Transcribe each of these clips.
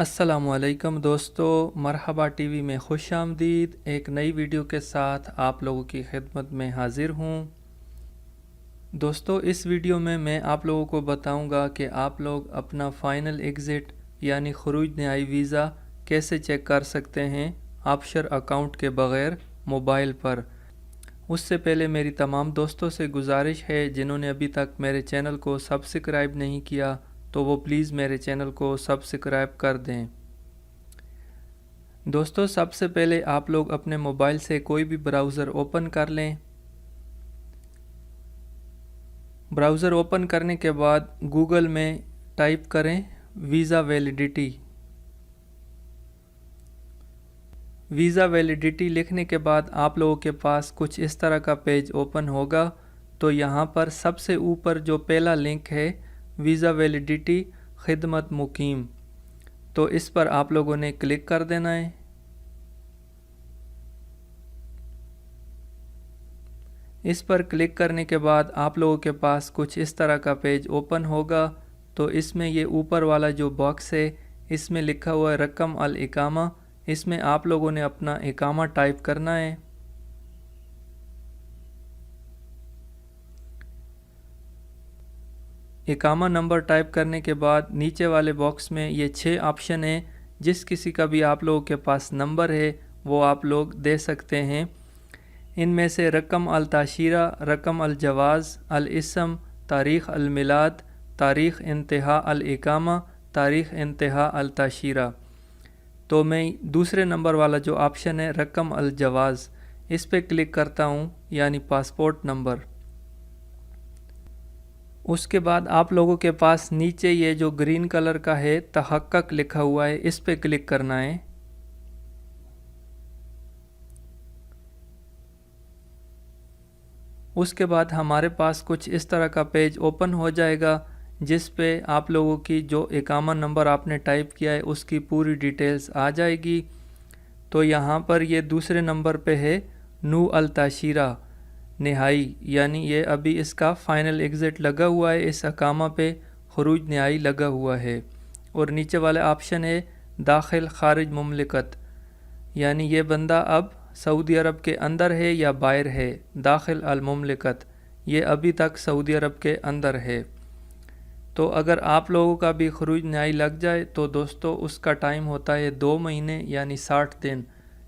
अस्सलाम वालेकुम दोस्तों, मरहबा टीवी में खुश आमदीद। एक नई वीडियो के साथ आप लोगों की खिदमत में हाजिर हूँ। दोस्तों, इस वीडियो में मैं आप लोगों को बताऊंगा कि आप लोग अपना फ़ाइनल एग्ज़िट यानी खरूज नहाई वीज़ा कैसे चेक कर सकते हैं ऑफशोर अकाउंट के बग़ैर मोबाइल पर। उससे पहले मेरी तमाम दोस्तों से गुजारिश है जिन्होंने अभी तक मेरे चैनल को सब्सक्राइब नहीं किया तो वो प्लीज़ मेरे चैनल को सब्सक्राइब कर दें। दोस्तों, सबसे पहले आप लोग अपने मोबाइल से कोई भी ब्राउज़र ओपन कर लें। ब्राउज़र ओपन करने के बाद गूगल में टाइप करें वीज़ा वैलिडिटी। वीज़ा वैलिडिटी लिखने के बाद आप लोगों के पास कुछ इस तरह का पेज ओपन होगा। तो यहाँ पर सबसे ऊपर जो पहला लिंक है वीज़ा वैलिडिटी खिदमत मुकीम, तो इस पर आप लोगों ने क्लिक कर देना है। इस पर क्लिक करने के बाद आप लोगों के पास कुछ इस तरह का पेज ओपन होगा। तो इसमें ये ऊपर वाला जो बॉक्स है इसमें लिखा हुआ है रकम अल इकामा। इसमें आप लोगों ने अपना इकामा टाइप करना है। इकामा नंबर टाइप करने के बाद नीचे वाले बॉक्स में ये 6 ऑप्शन हैं। जिस किसी का भी आप लोगों के पास नंबर है वो आप लोग दे सकते हैं। इनमें से रकम अल ताशीरा, रकम अल जवाज़, अल इसम, तारीख़ अल मिलाद, तारीख़ इंतहा अल इकामा, तारीख़ इंतहा अल ताशीरा। तो मैं दूसरे नंबर वाला जो ऑप्शन है रकम अल जवाज़, इस पे क्लिक करता हूँ, यानी पासपोर्ट नंबर। उसके बाद आप लोगों के पास नीचे ये जो ग्रीन कलर का है तहक्कुक लिखा हुआ है, इस पे क्लिक करना है। उसके बाद हमारे पास कुछ इस तरह का पेज ओपन हो जाएगा जिस पे आप लोगों की जो इकामा नंबर आपने टाइप किया है उसकी पूरी डिटेल्स आ जाएगी। तो यहाँ पर ये दूसरे नंबर पे है नू अल ताशीरा नहाई, यानी ये अभी इसका फ़ाइनल एग्ज़िट लगा हुआ है, इस अकामा पे खरूज नहाई लगा हुआ है। और नीचे वाला ऑप्शन है दाखिल खारिज मुमलिकत, यानी ये बंदा अब सऊदी अरब के अंदर है या बाहर है। दाखिल अल मुमलिकत, ये अभी तक सऊदी अरब के अंदर है। तो अगर आप लोगों का भी खरूज नहाई लग जाए तो दोस्तों उसका टाइम होता है 2 महीने यानी 60 दिन।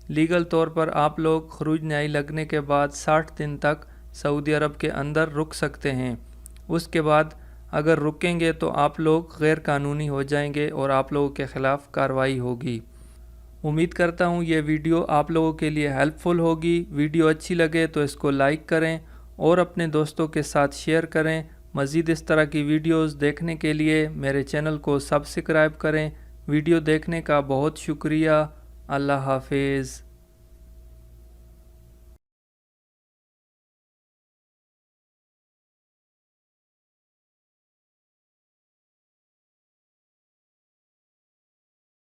लीगल तौर पर आप लोग खरूज नहाई लगने के बाद 60 दिन तक सऊदी अरब के अंदर रुक सकते हैं। उसके बाद अगर रुकेंगे तो आप लोग गैर कानूनी हो जाएंगे और आप लोगों के ख़िलाफ़ कार्रवाई होगी। उम्मीद करता हूँ ये वीडियो आप लोगों के लिए हेल्पफुल होगी। वीडियो अच्छी लगे तो इसको लाइक करें और अपने दोस्तों के साथ शेयर करें। मज़ीद इस तरह की वीडियोस देखने के लिए मेरे चैनल को सब्सक्राइब करें। वीडियो देखने का बहुत शुक्रिया। अल्लाह हाफिज़।